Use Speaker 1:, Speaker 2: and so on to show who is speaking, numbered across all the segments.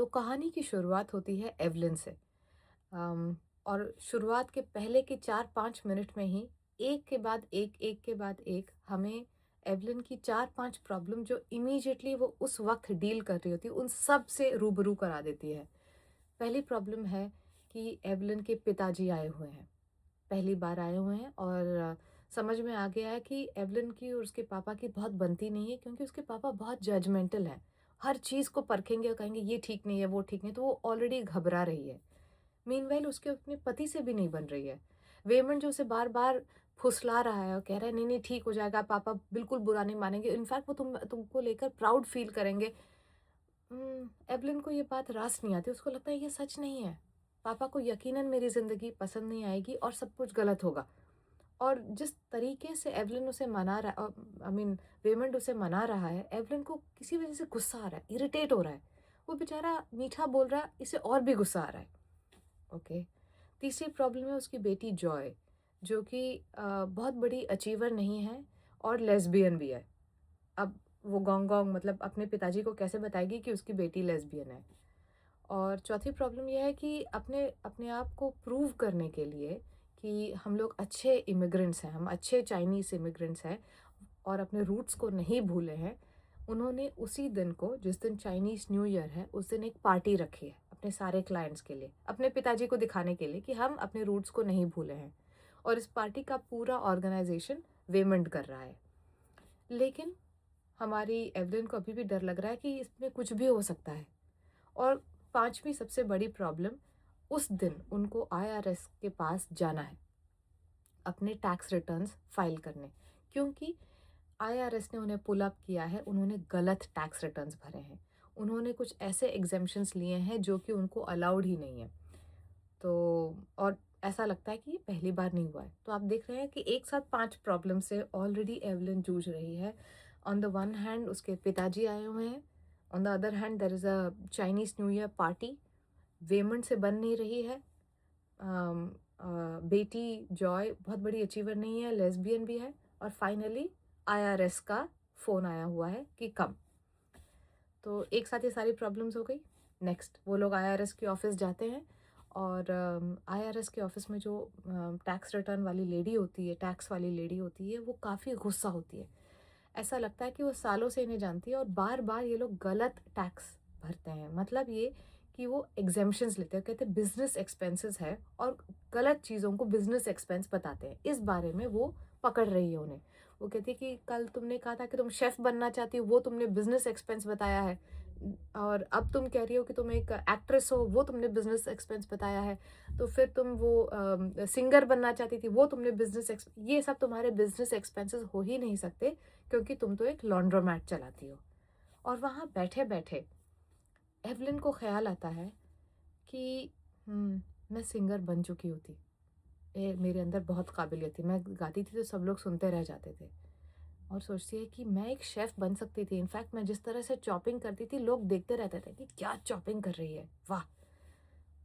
Speaker 1: तो कहानी की शुरुआत होती है एवलिन से। और शुरुआत के पहले के 4-5 मिनट में ही एक के बाद एक के बाद एक हमें एवलिन की 4-5 प्रॉब्लम जो इमीडिएटली वो उस वक़्त डील कर रही होती है, उन सब से रूबरू करा देती है। पहली प्रॉब्लम है कि एवलिन के पिताजी आए हुए हैं, पहली बार आए हुए हैं और समझ में आ गया है कि एवलिन की और उसके पापा की बहुत बनती नहीं है क्योंकि उसके पापा बहुत जजमेंटल हैं। हर चीज़ को परखेंगे और कहेंगे ये ठीक नहीं है, वो ठीक नहीं है, तो वो ऑलरेडी घबरा रही है। मीनवाइल उसके अपने पति से भी नहीं बन रही है। वेमन जो उसे बार-बार फुसला रहा है और कह रहा है नहीं, नहीं ठीक हो जाएगा, पापा बिल्कुल बुरा नहीं मानेंगे, इनफैक्ट वो तुमको लेकर प्राउड फील करेंगे। एवलिन को ये बात रास नहीं आती, उसको लगता है ये सच नहीं है। पापा को यकीनन मेरी ज़िंदगी पसंद नहीं आएगी और सब कुछ गलत होगा। और जिस तरीके से एवलिन उसे मना रहा आई मीन रेमंड उसे मना रहा है, एवलिन को किसी वजह से गुस्सा आ रहा है, इरिटेट हो रहा है। वो बेचारा मीठा बोल रहा है, इसे और भी गुस्सा आ रहा है। ओके। तीसरी प्रॉब्लम है उसकी बेटी जॉय, जो कि बहुत बड़ी अचीवर नहीं है और लेस्बियन भी है। अब वो गोंग-गोंग मतलब अपने पिताजी को कैसे बताएगी कि उसकी बेटी लेस्बियन है। और चौथी प्रॉब्लम ये है कि अपने अपने आप को प्रूव करने के लिए कि हम लोग अच्छे इमिग्रेंट्स हैं, हम अच्छे चाइनीज़ इमिग्रेंट्स हैं और अपने रूट्स को नहीं भूले हैं, उन्होंने उसी दिन को, जिस दिन चाइनीज़ न्यू ईयर है, उस दिन एक पार्टी रखी है अपने सारे क्लाइंट्स के लिए, अपने पिताजी को दिखाने के लिए कि हम अपने रूट्स को नहीं भूले हैं। और इस पार्टी का पूरा ऑर्गेनाइज़ेशन वेमंड कर रहा है। लेकिन हमारी एवलिन को अभी भी डर लग रहा है कि इसमें कुछ भी हो सकता है। और पाँचवीं सबसे बड़ी प्रॉब्लम, उस दिन उनको आईआरएस के पास जाना है, अपने टैक्स रिटर्न्स फाइल करने, क्योंकि आईआरएस ने उन्हें पुल अप किया है, उन्होंने गलत टैक्स रिटर्न्स भरे हैं। उन्होंने कुछ ऐसे एग्ज़ेम्पशंस लिए हैं जो कि उनको अलाउड ही नहीं है। तो और ऐसा लगता है कि ये पहली बार नहीं हुआ है। तो आप देख रहे हैं कि एक साथ 5 प्रॉब्लम से ऑलरेडी एवलिन जूझ रही है। ऑन द वन हैंड उसके पिताजी आए हुए हैं, on the other hand there is a Chinese new year party, वेमेंट से बन नहीं रही है। बेटी जॉय बहुत बड़ी अचीवर नहीं है, लेस्बियन भी है और फाइनली आईआरएस का फ़ोन आया हुआ है कि कम। तो एक साथ ये सारी प्रॉब्लम्स हो गई। नेक्स्ट वो लोग आईआरएस के ऑफ़िस जाते हैं और आईआरएस के ऑफ़िस में जो टैक्स रिटर्न वाली लेडी होती है, टैक्स वाली लेडी होती है, वो काफ़ी गुस्सा होती है। ऐसा लगता है कि वो सालों से इन्हें जानती है और बार-बार ये लोग गलत टैक्स भरते हैं। मतलब ये कि वो एग्ज़ेम्पशंस लेते हैं, कहते हैं बिज़नेस एक्सपेंसेस है और गलत चीज़ों को बिज़नेस एक्सपेंस बताते हैं। इस बारे में वो पकड़ रही है उन्हें। वो कहती है कि कल तुमने कहा था कि तुम शेफ़ बनना चाहती हो, वो तुमने बिज़नेस एक्सपेंस बताया है। और अब तुम कह रही हो कि तुम एक एक्ट्रेस हो, वो तुमने बिज़नेस एक्सपेंस बताया है। तो फिर तुम वो सिंगर बनना चाहती थी, वो तुमने बिज़नेस एक्स ये सब तुम्हारे बिज़नेस एक्सपेंसेस हो ही नहीं सकते क्योंकि तुम तो एक लॉन्ड्रोमैट चलाती हो। और वहाँ बैठे-बैठे एवलिन को ख़्याल आता है कि मैं सिंगर बन चुकी होती। मेरे अंदर बहुत काबिलियत थी, मैं गाती थी तो सब लोग सुनते रह जाते थे। और सोचती है कि मैं एक शेफ़ बन सकती थी। इनफैक्ट मैं जिस तरह से चॉपिंग करती थी, लोग देखते रहते थे कि क्या चॉपिंग कर रही है, वाह!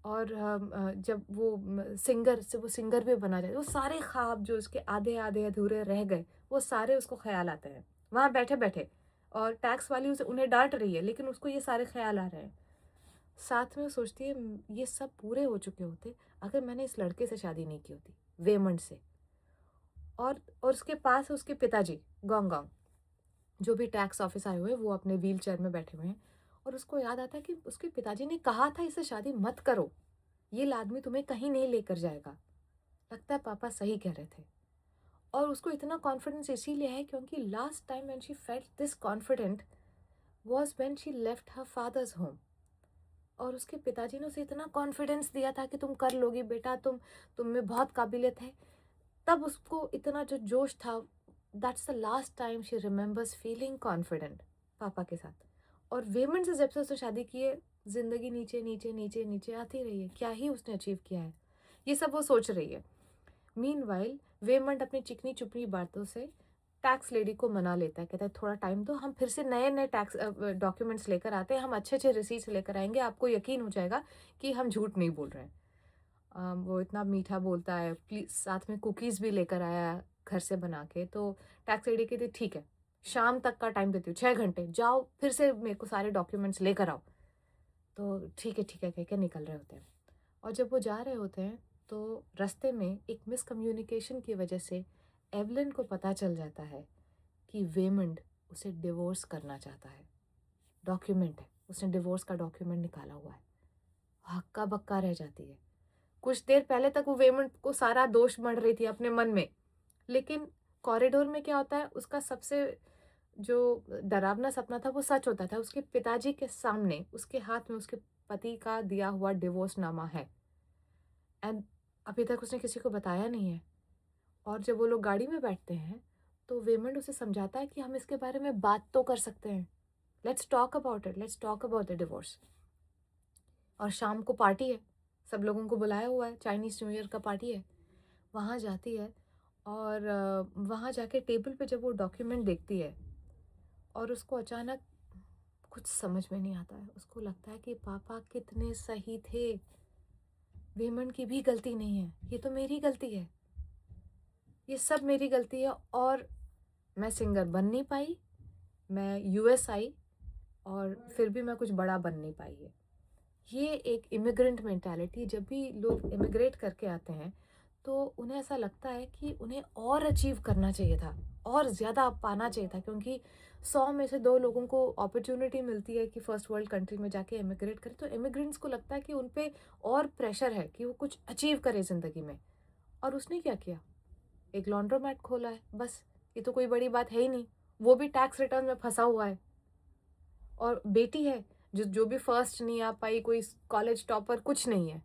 Speaker 1: और जब वो सिंगर से वो सिंगर भी बना जाए, वो सारे ख्वाब जो उसके आधे-आधे अधूरे रह गए, वो सारे उसको ख़्याल आते हैं, वहाँ बैठे-बैठे। और टैक्स वाली उसे उन्हें डाँट रही है, लेकिन उसको ये सारे ख़्याल आ रहे हैं। साथ में वो सोचती है ये सब पूरे हो चुके होते अगर मैंने इस लड़के से शादी नहीं की होती, वेमंड से। और उसके पास है उसके पिताजी, गोंग-गोंग, जो भी टैक्स ऑफ़िस आए हुए हैं, वो अपने व्हीलचेयर में बैठे हुए हैं। और उसको याद आता है कि उसके पिताजी ने कहा था इससे शादी मत करो, ये आदमी तुम्हें कहीं नहीं लेकर जाएगा। लगता है पापा सही कह रहे थे। और उसको इतना कॉन्फिडेंस इसीलिए है क्योंकि last time when she felt this confident was when she left her father's home. और उसके पिताजी ने उसे इतना कॉन्फिडेंस दिया था कि तुम कर लोगी बेटा, तुम में बहुत काबिलियत है। तब उसको इतना जो जोश था, that's the last time she remembers feeling confident पापा के साथ। और वेमन से जब से उसने शादी की है, ज़िंदगी नीचे, नीचे, नीचे, नीचे आती रही है। क्या ही उसने अचीव किया है? ये सब वो सोच रही है। मीनवाइल वेमंड अपनी चिकनी-चुपड़ी बातों से टैक्स लेडी को मना लेता है। कहता है थोड़ा टाइम दो, हम फिर से नए-नए टैक्स डॉक्यूमेंट्स लेकर आते हैं, हम अच्छे-अच्छे रिसीट्स लेकर आएँगे, आपको यकीन हो जाएगा कि हम झूठ नहीं बोल रहे हैं। वो इतना मीठा बोलता है, प्लीज़ साथ में कुकीज़ भी लेकर आया घर से बना के। तो टैक्स लेडी कहती है ठीक है, शाम तक का टाइम देती हूँ, 6 घंटे, जाओ फिर से मेरे को सारे डॉक्यूमेंट्स लेकर आओ। तो ठीक है कह के निकल रहे होते हैं। और जब वो जा रहे होते हैं तो रास्ते में एक मिसकम्युनिकेशन की वजह से एवलिन को पता चल जाता है कि वेमंड उसे डिवोर्स करना चाहता है। डॉक्यूमेंट है, उसने डिवोर्स का डॉक्यूमेंट निकाला हुआ है। हक्का बक्का रह जाती है। कुछ देर पहले तक वो वेमंड को सारा दोष मढ़ रही थी अपने मन में, लेकिन कॉरिडोर में क्या होता है, उसका सबसे जो डरावना सपना था वो सच होता था। उसके पिताजी के सामने उसके हाथ में उसके पति का दिया हुआ डिवोर्स नामा है, एंड अभी तक उसने किसी को बताया नहीं है। और जब वो लोग गाड़ी में बैठते हैं तो वेमंड उसे समझाता है कि हम इसके बारे में बात तो कर सकते हैं, let's talk about it, let's talk about the divorce. और शाम को पार्टी है, सब लोगों को बुलाया हुआ है, चाइनीज़ न्यू ईयर का पार्टी है। वहाँ जाती है और वहाँ जाके टेबल पे जब वो डॉक्यूमेंट देखती है और उसको अचानक कुछ समझ में नहीं आता है। उसको लगता है कि पापा कितने सही थे, वेमंड की भी गलती नहीं है, ये तो मेरी गलती है, ये सब मेरी गलती है। और मैं सिंगर बन नहीं पाई, मैं यूएस आई और फिर भी मैं कुछ बड़ा बन नहीं पाई है। ये एक इमिग्रेंट मेंटालिटी, जब भी लोग इमिग्रेट करके आते हैं तो उन्हें ऐसा लगता है कि उन्हें और अचीव करना चाहिए था, और ज़्यादा पाना चाहिए था, क्योंकि 100 में से 2 लोगों को अपॉर्चुनिटी मिलती है कि फर्स्ट वर्ल्ड कंट्री में जाके इमिग्रेट करें। तो इमिग्रेंट्स को लगता है कि उन पे और प्रेशर है कि वो कुछ अचीव करे ज़िंदगी में। और उसने क्या किया, एक लॉन्ड्रोमैट खोला है, बस। ये तो कोई बड़ी बात है ही नहीं, वो भी टैक्स रिटर्न में फंसा हुआ है। और बेटी है जो जो भी फर्स्ट नहीं आ पाई, कोई कॉलेज टॉपर कुछ नहीं है,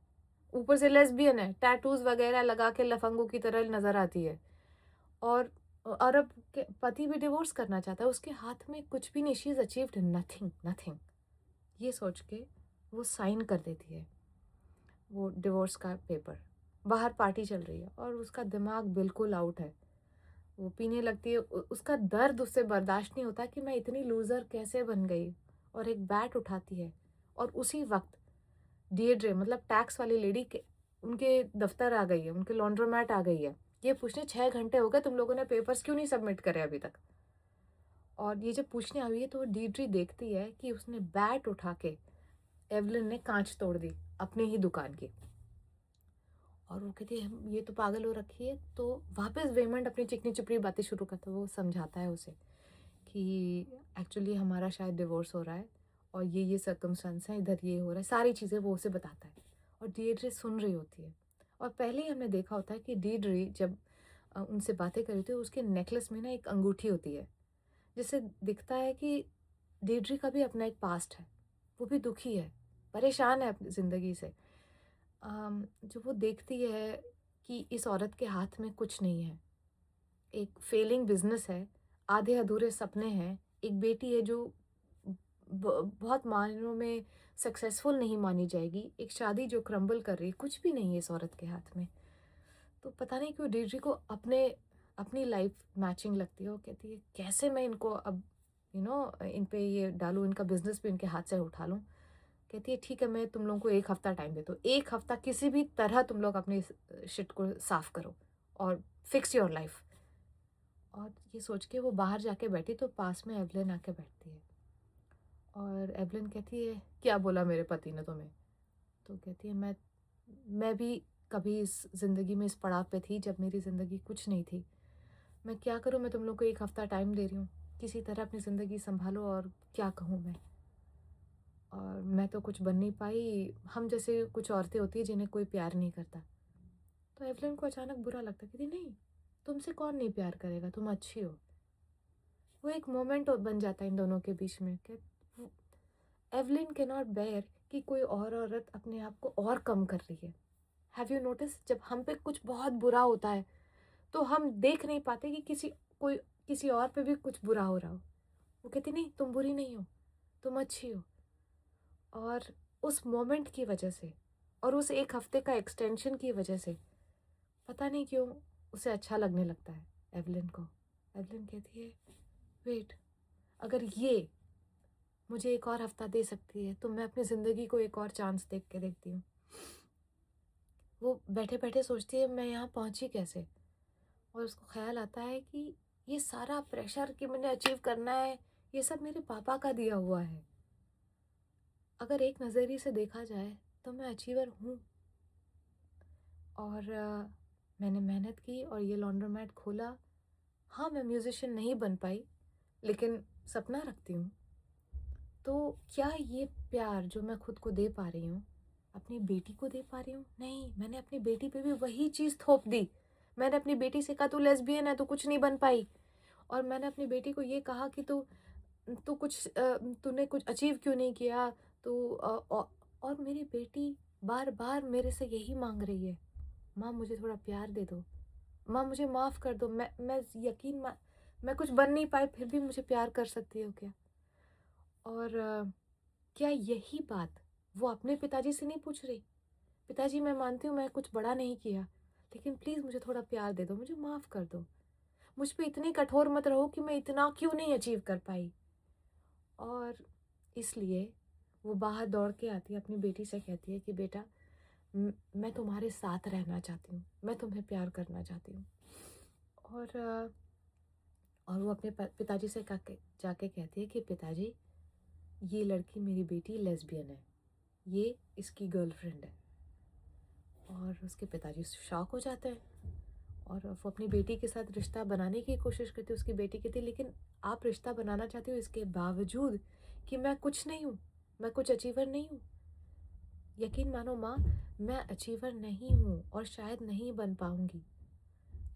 Speaker 1: ऊपर से लेस्बियन है, टैटूज वगैरह लगा के लफंगों की तरह नजर आती है। और अरब के पति भी डिवोर्स करना चाहता है, उसके हाथ में कुछ भी नहीं, she is achieved nothing nothing. ये सोच के वो साइन कर देती है वो डिवोर्स का पेपर। बाहर पार्टी चल रही है और उसका दिमाग बिल्कुल आउट है, वो पीने लगती है। उसका दर्द उससे बर्दाश्त नहीं होता कि मैं इतनी लूज़र कैसे बन गई, और एक बैट उठाती है। और उसी वक्त डिएड्रे मतलब टैक्स वाली लेडी के उनके दफ्तर आ गई है, उनके लॉन्ड्रोमैट आ गई है, ये पूछने 6 घंटे हो गए तुम लोगों ने पेपर्स क्यों नहीं सबमिट करे अभी तक। और ये जब पूछने आई है तो डिएड्रे देखती है कि उसने बैट उठा के एवलिन ने कांच तोड़ दी अपनी ही दुकान की। और वो कहती है ये तो पागल हो रखी है। तो वापस वेमंड अपनी चिकनी चुपड़ी बातें शुरू करता है। वो समझाता है उसे कि एक्चुअली हमारा शायद डिवोर्स हो रहा है और ये सर्कमस्टेंस हैं, इधर ये हो रहा है, सारी चीज़ें वो उसे बताता है। और डिएड्रे सुन रही होती है। और पहले ही हमने देखा होता है कि डिएड्रे जब उनसे बातें कर रही थी, उसके नेकलेस में ना एक अंगूठी होती है, जिससे दिखता है कि डिएड्रे का भी अपना एक पास्ट है, वो भी दुखी है, परेशान है अपनी ज़िंदगी से। जो वो देखती है कि इस औरत के हाथ में कुछ नहीं है, एक फेलिंग बिजनेस है, आधे अधूरे सपने हैं, एक बेटी है जो बहुत मायनों में सक्सेसफुल नहीं मानी जाएगी, एक शादी जो क्रम्बल कर रही है, कुछ भी नहीं है इस औरत के हाथ में। तो पता नहीं क्यों डिड्री को अपनी लाइफ मैचिंग लगती है। वो कहती है कैसे मैं इनको अब इन पे ये डालूं, इनका बिजनेस भी इनके हाथ से उठा लूं। कहती है ठीक है, मैं तुम लोगों को 1 हफ्ता टाइम देता हूँ, 1 हफ्ता किसी भी तरह तुम लोग अपनी शिट को साफ करो और फिक्स योर लाइफ। और ये सोच के वो बाहर जाके बैठी तो पास में एवलिन आके बैठती है। और एवलिन कहती है क्या बोला मेरे पति ने तुम्हें। तो कहती है मैं भी कभी इस ज़िंदगी में इस पड़ाव पे थी जब मेरी ज़िंदगी कुछ नहीं थी। मैं क्या करूँ, मैं तुम लोग को 1 हफ्ता टाइम दे रही हूँ, किसी तरह अपनी ज़िंदगी संभालो। और क्या कहूँ मैं, और मैं तो कुछ बन नहीं पाई, हम जैसे कुछ औरतें होती है जिन्हें कोई प्यार नहीं करता। तो एवलिन को अचानक बुरा लगता कि नहीं, तुमसे कौन नहीं प्यार करेगा, तुम अच्छी हो। वो एक मोमेंट बन जाता है इन दोनों के बीच में कि एवलिन कैन नॉट बेयर कि कोई और औरत अपने आप को और कम कर रही है। हैव यू नोटिस, जब हम पे कुछ बहुत बुरा होता है तो हम देख नहीं पाते कि किसी और पे भी कुछ बुरा हो रहा हो। वो कहती नहीं, तुम बुरी नहीं हो, तुम अच्छी हो। और उस मोमेंट की वजह से और उस 1 हफ्ते का एक्सटेंशन की वजह से पता नहीं क्यों उसे अच्छा लगने लगता है एवलिन को। एवलिन कहती है वेट, अगर ये मुझे 1 और हफ्ता दे सकती है तो मैं अपनी ज़िंदगी को एक और चांस देख के देखती हूँ। वो बैठे बैठे सोचती है मैं यहाँ पहुँची कैसे। और उसको ख्याल आता है कि ये सारा प्रेशर कि मैंने अचीव करना है, ये सब मेरे पापा का दिया हुआ है। अगर एक नज़रिए से देखा जाए तो मैं अचीवर हूँ। और मैंने मेहनत की और ये लॉन्ड्रोमैट खोला। हाँ, मैं म्यूज़िशियन नहीं बन पाई, लेकिन सपना रखती हूँ। तो क्या ये प्यार जो मैं खुद को दे पा रही हूँ, अपनी बेटी को दे पा रही हूँ? नहीं, मैंने अपनी बेटी पे भी वही चीज़ थोप दी। मैंने अपनी बेटी से कहा, तू लेस्बियन है, तू कुछ नहीं बन पाई। और मैंने अपनी बेटी को ये कहा कि तू तू कुछ तूने कुछ अचीव क्यों नहीं किया? तू और मेरी बेटी बार-बार मेरे से यही माँग रही है, माँ मुझे थोड़ा प्यार दे दो, माँ मुझे माफ़ कर दो, मैं यकीन मा मैं कुछ बन नहीं पाई फिर भी मुझे प्यार कर सकती हो क्या? और क्या यही बात वो अपने पिताजी से नहीं पूछ रही? पिताजी, मैं मानती हूँ मैं कुछ बड़ा नहीं किया, लेकिन प्लीज़ मुझे थोड़ा प्यार दे दो, मुझे माफ़ कर दो। मुझ पे इतनी कठोर मत रहो कि मैं इतना क्यों नहीं अचीव कर पाई। और इसलिए वो बाहर दौड़ के आती है, अपनी बेटी से कहती है कि बेटा, मैं तुम्हारे साथ रहना चाहती हूँ, मैं तुम्हें प्यार करना चाहती हूँ। और वो अपने पिताजी से जाके कहती है कि पिताजी, ये लड़की मेरी बेटी लेस्बियन है, ये इसकी गर्लफ्रेंड है। और उसके पिताजी शॉक हो जाते हैं और वो अपनी बेटी के साथ रिश्ता बनाने की कोशिश करती है। उसकी बेटी कहती है, लेकिन आप रिश्ता बनाना चाहती हो इसके बावजूद कि मैं कुछ नहीं हूँ, मैं कुछ अचीवर नहीं हूँ। यकीन मानो माँ, मैं अचीवर नहीं हूँ और शायद नहीं बन पाऊंगी।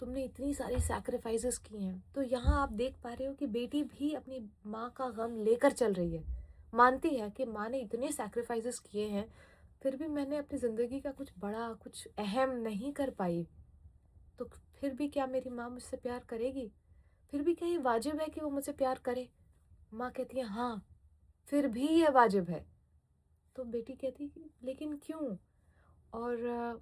Speaker 1: तुमने इतनी सारी सैक्रिफाइसेस की हैं, तो यहाँ आप देख पा रहे हो कि बेटी भी अपनी माँ का गम लेकर चल रही है। मानती है कि माँ ने इतने सैक्रिफाइसेस किए हैं, फिर भी मैंने अपनी ज़िंदगी का कुछ बड़ा, कुछ अहम नहीं कर पाई। तो फिर भी क्या मेरी माँ मुझसे प्यार करेगी? फिर भी क्या ये वाजिब है कि वो मुझसे प्यार करे? माँ कहती है, हाँ, फिर भी ये वाजिब है। तो बेटी कहती है कि लेकिन क्यों? और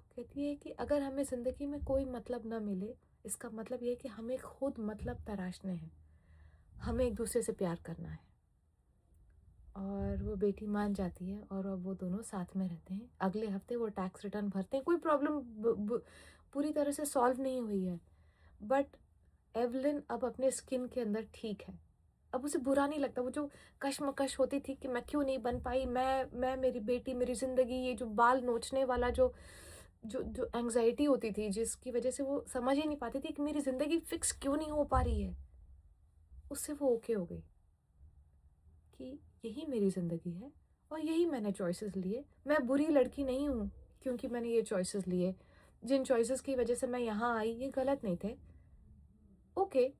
Speaker 1: कहती है कि अगर हमें ज़िंदगी में कोई मतलब ना मिले, इसका मतलब ये है कि हमें खुद मतलब तराशने हैं, हमें एक दूसरे से प्यार करना है। और वो बेटी मान जाती है और अब वो दोनों साथ में रहते हैं। अगले हफ्ते वो टैक्स रिटर्न भरते हैं। कोई प्रॉब्लम पूरी तरह से सॉल्व नहीं हुई है, बट एवलिन अब अपने स्किन के अंदर ठीक है। अब उसे बुरा नहीं लगता। वो जो कश्मकश होती थी कि मैं क्यों नहीं बन पाई, मैं मेरी बेटी, मेरी ज़िंदगी, ये जो बाल नोचने वाला जो जो जो एंग्जाइटी होती थी, जिसकी वजह से वो समझ ही नहीं पाती थी कि मेरी ज़िंदगी फिक्स क्यों नहीं हो पा रही है, उससे वो ओके हो गई कि यही मेरी ज़िंदगी है और यही मैंने चॉइसेस लिए। मैं बुरी लड़की नहीं हूँ क्योंकि मैंने ये चॉइसेस लिए। जिन चॉइसेस की वजह से मैं यहाँ आई, ये गलत नहीं थे। ओके,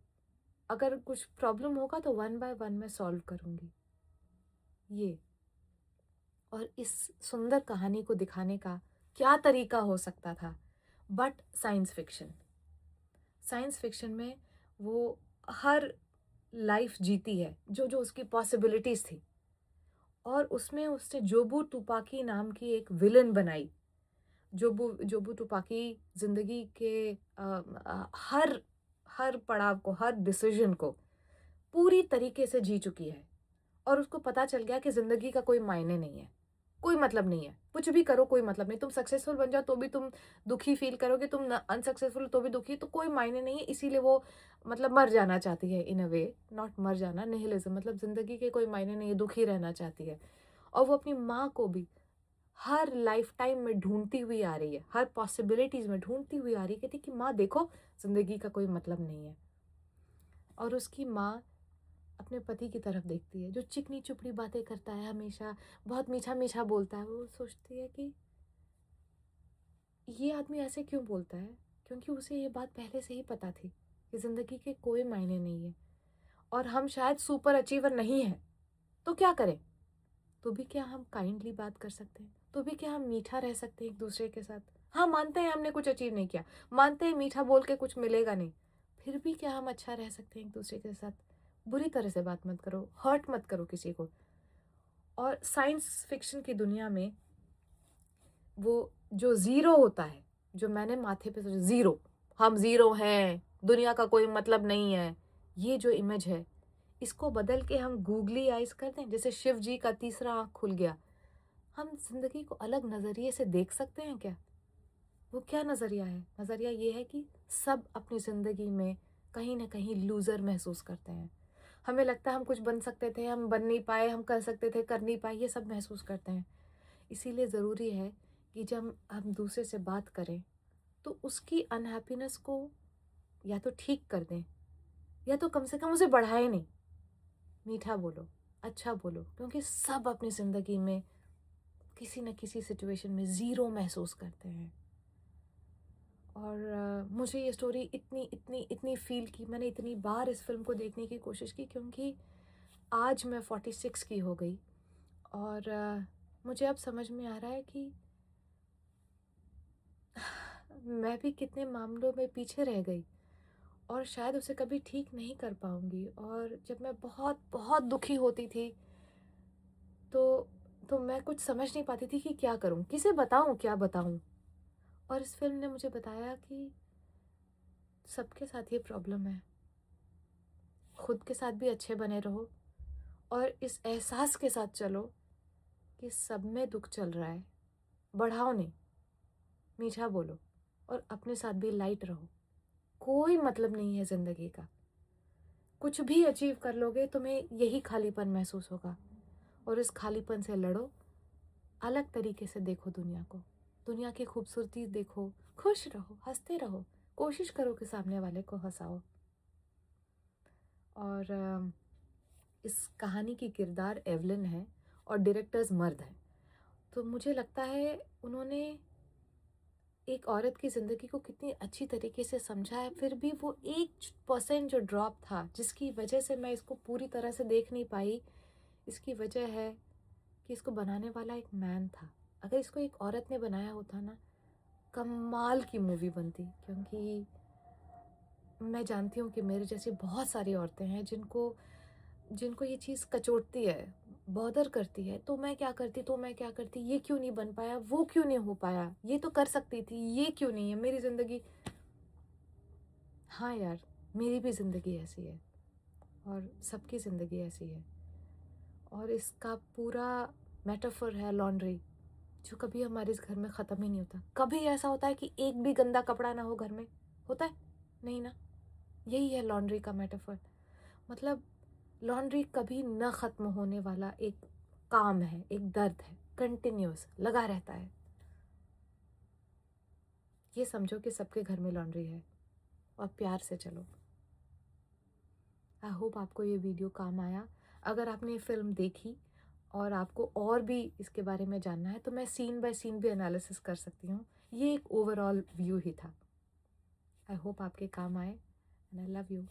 Speaker 1: अगर कुछ प्रॉब्लम होगा तो वन बाय वन मैं सॉल्व करूँगी। ये और इस सुंदर कहानी को दिखाने का क्या तरीका हो सकता था but science fiction. Science fiction में वो हर लाइफ जीती है जो जो उसकी पॉसिबिलिटीज़ थी, और उसमें उसने जोबू तुपाकी नाम की एक विलन बनाई। जोबू जोबू तुपाकी ज़िंदगी के हर हर पड़ाव को, हर डिसीजन को पूरी तरीके से जी चुकी है और उसको पता चल गया कि ज़िंदगी का कोई मायने नहीं है, कोई मतलब नहीं है। कुछ भी करो कोई मतलब नहीं। तुम सक्सेसफुल बन जाओ तो भी तुम दुखी फ़ील करोगे, तुम न अनसक्सेसफुल हो तो भी दुखी, तो कोई मायने नहीं है। इसीलिए वो मतलब मर जाना चाहती है इन अ वे, नॉट मर जाना, निहिलिज़्म, मतलब ज़िंदगी के कोई मायने नहीं है, दुखी रहना चाहती है। और वो अपनी माँ को भी हर लाइफ़ टाइम में ढूँढती हुई आ रही है, हर पॉसिबिलिटीज़ में ढूँढती हुई आ रही है, कहती है कि माँ देखो, ज़िंदगी का कोई मतलब नहीं है। और उसकी माँ अपने पति की तरफ देखती है, जो चिकनी-चुपड़ी बातें करता है हमेशा, बहुत मीठा-मीठा बोलता है। वो सोचती है कि ये आदमी ऐसे क्यों बोलता है? क्योंकि उसे ये बात पहले से ही पता थी कि ज़िंदगी के कोई मायने नहीं है और हम शायद सुपर अचीवर नहीं हैं। तो क्या करें? तो भी क्या हम काइंडली बात कर सकते हैं? तो भी क्या हम मीठा रह सकते हैं एक-दूसरे के साथ? हाँ, मानते हैं हमने कुछ अचीव नहीं किया, मानते हैं मीठा बोल के कुछ मिलेगा नहीं, फिर भी क्या हम अच्छा रह सकते हैं एक-दूसरे के साथ? बुरी तरह से बात मत करो, हर्ट मत करो किसी को। और साइंस फिक्शन की दुनिया में वो जो ज़ीरो होता है, जो मैंने माथे पे सोचा ज़ीरो, हम ज़ीरो हैं, दुनिया का कोई मतलब नहीं है, ये जो इमेज है, इसको बदल के हम गूगली आइज़ कर दें, जैसे शिव जी का तीसरा आँख खुल गया। हम ज़िंदगी को अलग नज़रिए से देख सकते हैं क्या? वो क्या नज़रिया है? नज़रिया ये है कि सब अपनी ज़िंदगी में कहीं न कहीं लूज़र महसूस करते हैं। हमें लगता है हम कुछ बन सकते थे, हम बन नहीं पाए, हम कर सकते थे, कर नहीं पाए, ये सब महसूस करते हैं। इसीलिए ज़रूरी है कि जब हम दूसरे से बात करें तो उसकी अनहैप्पीनेस को या तो ठीक कर दें या तो कम से कम उसे बढ़ाएं नहीं। मीठा बोलो, अच्छा बोलो, क्योंकि सब अपनी ज़िंदगी में किसी न किसी सिचुएशन में ज़ीरो महसूस करते हैं। और मुझे ये स्टोरी इतनी इतनी इतनी फ़ील की, मैंने इतनी बार इस फ़िल्म को देखने की कोशिश की, क्योंकि आज मैं 46 की हो गई और मुझे अब समझ में आ रहा है कि मैं भी कितने मामलों में पीछे रह गई और शायद उसे कभी ठीक नहीं कर पाऊँगी। और जब मैं बहुत बहुत दुखी होती थी तो मैं कुछ समझ नहीं पाती थी कि क्या करूँ? किसे बताऊँ, क्या बताऊँ? और इस फ़िल्म ने मुझे बताया कि सबके साथ ये प्रॉब्लम है। खुद के साथ भी अच्छे बने रहो और इस एहसास के साथ चलो कि सब में दुःख चल रहा है। बढ़ाओ नहीं, मीठा बोलो और अपने साथ भी लाइट रहो। कोई मतलब नहीं है ज़िंदगी का। कुछ भी अचीव कर लोगे तुम्हें यही खालीपन महसूस होगा और इस खालीपन से लड़ो। अलग तरीके से देखो दुनिया को। दुनिया की खूबसूरती देखो, खुश रहो, हँसते रहो। कोशिश करो कि सामने वाले को हँसाओ। और इस कहानी की किरदार एवलिन है और डायरेक्टर्स मर्द हैं। तो मुझे लगता है उन्होंने एक औरत की ज़िंदगी को कितनी अच्छी तरीके से समझा है। फिर भी वो 1% जो ड्रॉप था जिसकी वजह से मैं इसको पूरी तरह से देख नहीं पाई, इसकी वजह है कि इसको बनाने वाला एक मैन था। अगर इसको एक औरत ने बनाया होता ना, कमाल की मूवी बनती। क्योंकि मैं जानती हूँ कि मेरे जैसी बहुत सारी औरतें हैं जिनको जिनको ये चीज़ कचोटती है, बॉदर करती है। तो मैं क्या करती, ये क्यों नहीं बन पाया, वो क्यों नहीं हो पाया, ये तो कर सकती थी, ये क्यों नहीं है मेरी ज़िंदगी। हाँ यार, मेरी भी ज़िंदगी ऐसी है और सबकी ज़िंदगी ऐसी है। और इसका पूरा मेटाफर है लॉन्ड्री, जो कभी हमारे इस घर में ख़त्म ही नहीं होता। कभी ऐसा होता है कि एक भी गंदा कपड़ा ना हो घर में? होता है? नहीं ना? यही है लॉन्ड्री का मेटाफर। मतलब लॉन्ड्री कभी न ख़त्म होने वाला एक काम है, एक दर्द है, कंटिन्यूअस लगा रहता है। ये समझो कि सबके घर में लॉन्ड्री है और प्यार से चलो। आई होप आपको ये वीडियो काम आया। अगर आपने ये फ़िल्म देखी और आपको और भी इसके बारे में जानना है तो मैं सीन बाय सीन भी एनालिसिस कर सकती हूँ। ये एक ओवरऑल व्यू ही था। आई होप आपके काम आए एंड आई लव यू।